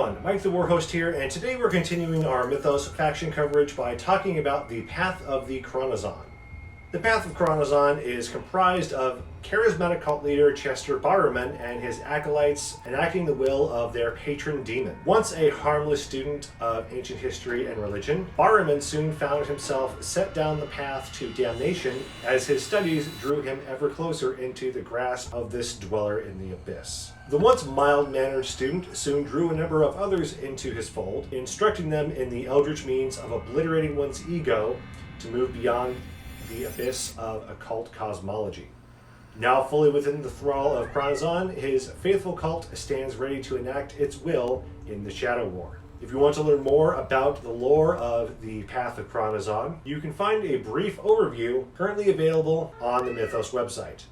everyone, Mike the Warhost here, and today we're continuing our Mythos faction coverage by talking about the Path of the Chronozon. The Path of Chronozon is comprised of charismatic cult leader Chester Barreman and his acolytes enacting the will of their patron demon. Once a harmless student of ancient history and religion, Barreman soon found himself set down the path to damnation as his studies drew him ever closer into the grasp of this dweller in the abyss. The once mild-mannered student soon drew a number of others into his fold, instructing them in the eldritch means of obliterating one's ego to move beyond the abyss of occult cosmology. Now fully within the thrall of Chronozon, his faithful cult stands ready to enact its will in the Shadow War. If you want to learn more about the lore of the Path of Chronozon, you can find a brief overview currently available on the Mythos website.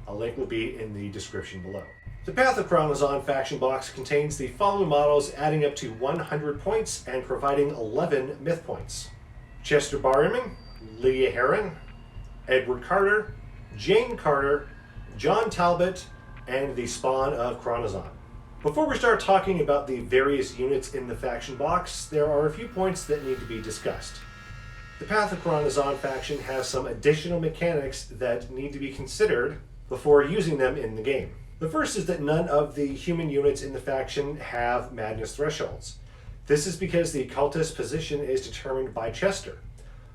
A link will be in the description below. The Path of Chronozon faction box contains the following models adding up to 100 points and providing 11 myth points. Chester Barreman, Lydia Heron, Edward Carter, Jane Carter, John Talbot, and the spawn of Chronozon. Before we start talking about the various units in the faction box, there are a few points that need to be discussed. The Path of Chronozon faction has some additional mechanics that need to be considered before using them in the game. The first is that none of the human units in the faction have madness thresholds. This is because the cultist position is determined by Chester.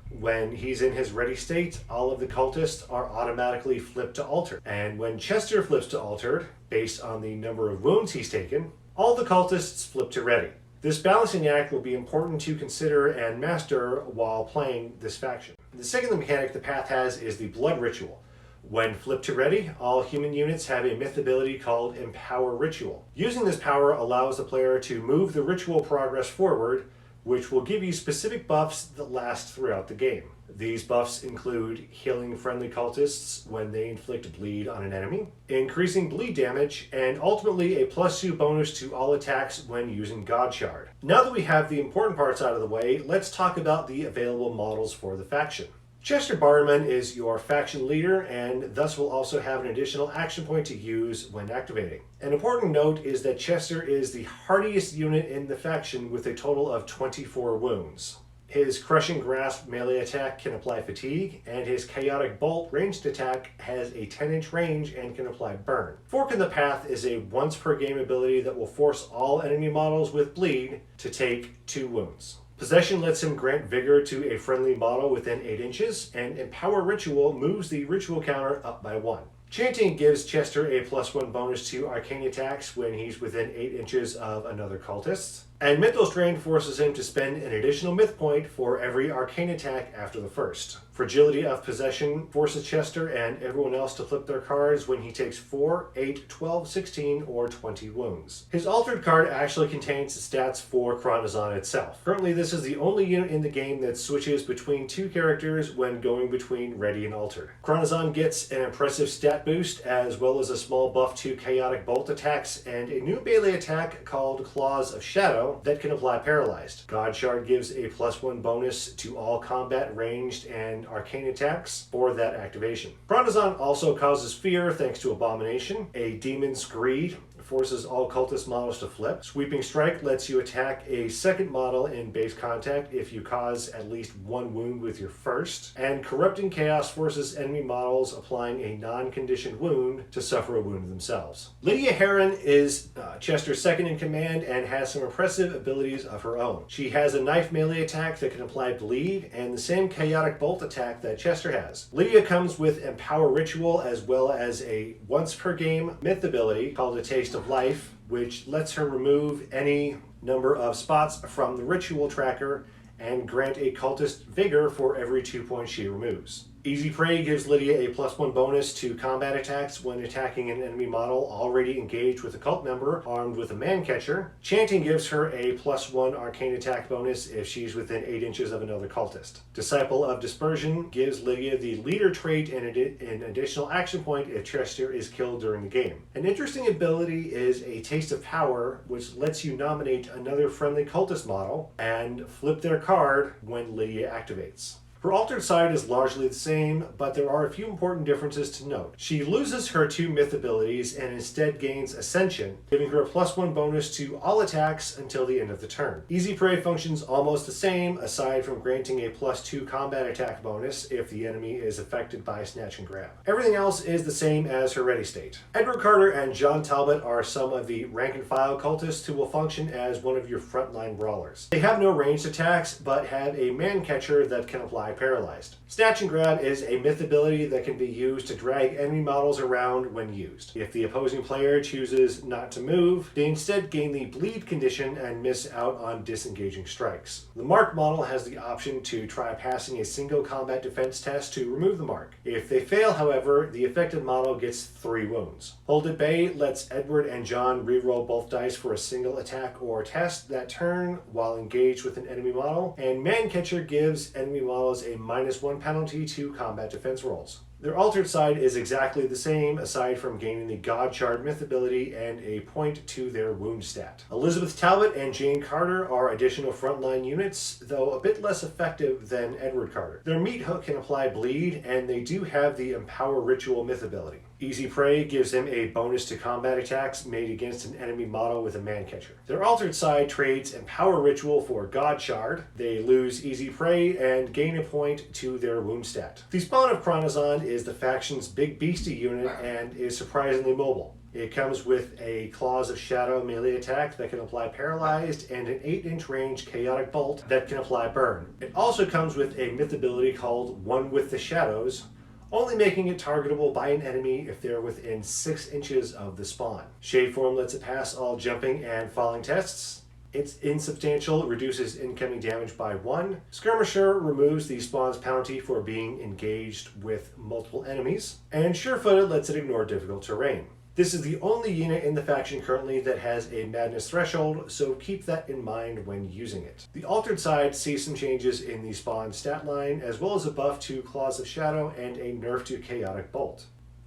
When he's in his ready state, all of the cultists are automatically flipped to altered. And when Chester flips to altered, based on the number of wounds he's taken, all the cultists flip to ready. This balancing act will be important to consider and master while playing this faction. The second mechanic the path has is the blood ritual. When flipped to ready, all human units have a myth ability called Empower Ritual. Using this power allows the player to move the ritual progress forward, which will give you specific buffs that last throughout the game. These buffs include healing friendly cultists when they inflict bleed on an enemy, increasing bleed damage, and ultimately a +2 bonus to all attacks when using God Shard. Now that we have the important parts out of the way, let's talk about the available models for the faction. Chester Barreman is your faction leader and thus will also have an additional action point to use when activating. An important note is that Chester is the hardiest unit in the faction with a total of 24 wounds. His Crushing Grasp melee attack can apply fatigue, and his Chaotic Bolt ranged attack has a 10-inch range and can apply burn. Fork in the Path is a once per game ability that will force all enemy models with bleed to take 2 wounds. Possession lets him grant vigor to a friendly model within 8 inches, and Empower Ritual moves the ritual counter up by 1. Chanting gives Chester a +1 bonus to arcane attacks when he's within 8 inches of another cultist. And Mental Strain forces him to spend an additional myth point for every arcane attack after the first. Fragility of Possession forces Chester and everyone else to flip their cards when he takes 4, 8, 12, 16, or 20 wounds. His altered card actually contains the stats for Chronozon itself. Currently, this is the only unit in the game that switches between 2 characters when going between ready and altered. Chronozon gets an impressive stat boost as well as a small buff to Chaotic Bolt attacks and a new melee attack called Claws of Shadow that can apply paralyzed. God Shard gives a +1 bonus to all combat, ranged, and arcane attacks for that activation. Chronozon also causes fear thanks to Abomination. A Demon's Greed forces all cultist models to flip. Sweeping Strike lets you attack a second model in base contact if you cause at least 1 wound with your first. And Corrupting Chaos forces enemy models applying a non-conditioned wound to suffer a wound themselves. Lydia Heron is Chester's second in command and has some impressive abilities of her own. She has a knife melee attack that can apply bleed and the same Chaotic Bolt attack that Chester has. Lydia comes with Empower Ritual as well as a once per game myth ability called A Taste of Life, which lets her remove any number of spots from the ritual tracker and grant a cultist vigor for every 2 points she removes. Easy Prey gives Lydia a +1 bonus to combat attacks when attacking an enemy model already engaged with a cult member armed with a man catcher. Chanting gives her a +1 arcane attack bonus if she's within 8 inches of another cultist. Disciple of Dispersion gives Lydia the leader trait and an additional action point if Chester is killed during the game. An interesting ability is a Taste of Power, which lets you nominate another friendly cultist model and flip their card when Lydia activates. Her altered side is largely the same, but there are a few important differences to note. She loses her 2 myth abilities and instead gains Ascension, giving her a +1 bonus to all attacks until the end of the turn. Easy Prey functions almost the same, aside from granting a +2 combat attack bonus if the enemy is affected by Snatch and Grab. Everything else is the same as her ready state. Edward Carter and John Talbot are some of the rank-and-file cultists who will function as one of your frontline brawlers. They have no ranged attacks, but have a man-catcher that can apply paralyzed. Snatch and Grab is a myth ability that can be used to drag enemy models around when used. If the opposing player chooses not to move, they instead gain the bleed condition and miss out on disengaging strikes. The mark model has the option to try passing a single combat defense test to remove the mark. If they fail, however, the affected model gets 3 wounds. Hold at Bay lets Edward and John reroll both dice for a single attack or test that turn while engaged with an enemy model, and Man-Catcher gives enemy models a -1 penalty to combat defense rolls. Their altered side is exactly the same, aside from gaining the God Shard myth ability and a point to their wound stat. Elizabeth Talbot and Jane Carter are additional frontline units, though a bit less effective than Edward Carter. Their meat hook can apply bleed, and they do have the Empower Ritual myth ability. Easy Prey gives them a bonus to combat attacks made against an enemy model with a Man-Catcher. Their altered side trades Empower Ritual for God Shard. They lose Easy Prey and gain a point to their wound stat. The spawn of Chronozon is the faction's big beastie unit and is surprisingly mobile. It comes with a Claws of Shadow melee attack that can apply paralyzed and an 8-inch range chaotic bolt that can apply burn. It also comes with a myth ability called One with the Shadows, only making it targetable by an enemy if they're within 6 inches of the spawn. Shadeform lets it pass all jumping and falling tests. It's insubstantial, reduces incoming damage by 1. Skirmisher removes the spawn's penalty for being engaged with multiple enemies. And Surefooted lets it ignore difficult terrain. This is the only unit in the faction currently that has a madness threshold, so keep that in mind when using it. The altered side sees some changes in the spawn stat line, as well as a buff to Claws of Shadow and a nerf to Chaotic Bolt.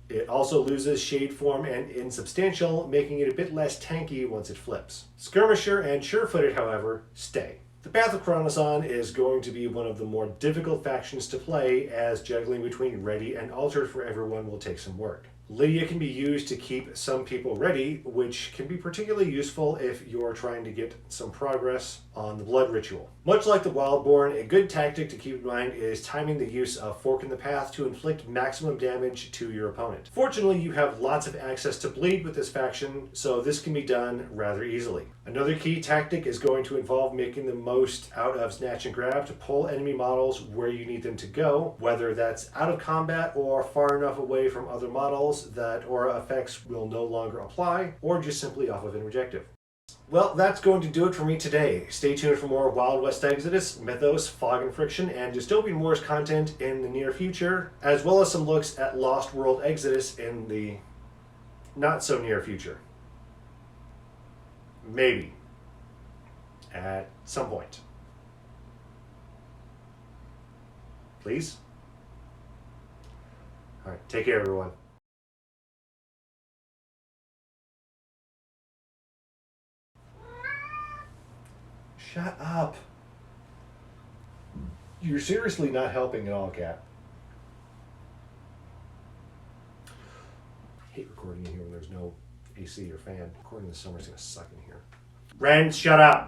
It also loses Shade Form and Insubstantial, making it a bit less tanky once it flips. Skirmisher and Surefooted, however, stay. The Path of Chronozon is going to be one of the more difficult factions to play, as juggling between ready and altered for everyone will take some work. Lydia can be used to keep some people ready, which can be particularly useful if you're trying to get some progress on the blood ritual. Much like the Wildborn, a good tactic to keep in mind is timing the use of Fork in the Path to inflict maximum damage to your opponent. Fortunately, you have lots of access to bleed with this faction, so this can be done rather easily. Another key tactic is going to involve making the most out of Snatch and Grab to pull enemy models where you need them to go, whether that's out of combat or far enough away from other models that aura effects will no longer apply, or just simply off of an objective. Well, that's going to do it for me today. Stay tuned for more Wild West Exodus, Mythos, Fog and Friction, and Dystopian Wars content in the near future, as well as some looks at Lost World Exodus in the not so near future. Maybe. At some point. Please? Alright, take care everyone. Shut up. You're seriously not helping at all, Cat. I hate recording in here when there's no AC or fan. Recording in the summer is going to suck in here. Ren, shut up!